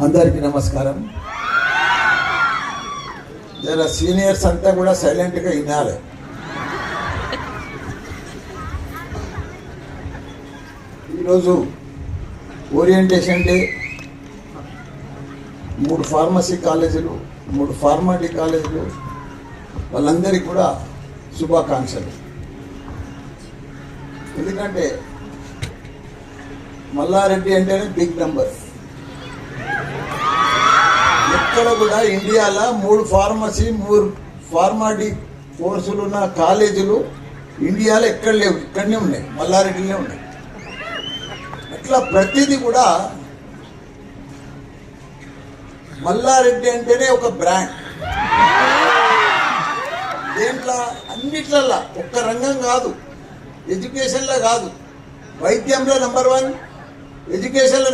అందరికీ నమస్కారం. జర సీనియర్స్ అంతా కూడా సైలెంట్గా వినాలి. ఈరోజు ఓరియంటేషన్ డే. 3 ఫార్మసీ కాలేజీలు, 3 ఫార్మాటీ కాలేజీలు, వాళ్ళందరికీ కూడా శుభాకాంక్షలు. ఎందుకంటే మల్లారెడ్డి అంటేనే బిగ్ నెంబర్. ఎక్కడ కూడా ఇండియాలో 3 ఫార్మసీ 3 ఫార్మాటీ కోర్సులు ఉన్న కాలేజీలు ఇండియాలో ఎక్కడ లేవు, ఇక్కడనే ఉన్నాయి, మల్లారెడ్డిలో ఉన్నాయి. అట్లా ప్రతిదీ కూడా మల్లారెడ్డి అంటేనే ఒక బ్రాండ్. దేంట్లో అన్నిట్లల్లా, ఒక్క రంగం కాదు, ఎడ్యుకేషన్లో కాదు, వైద్యంలో నంబర్ 1, ఎడ్యుకేషన్లో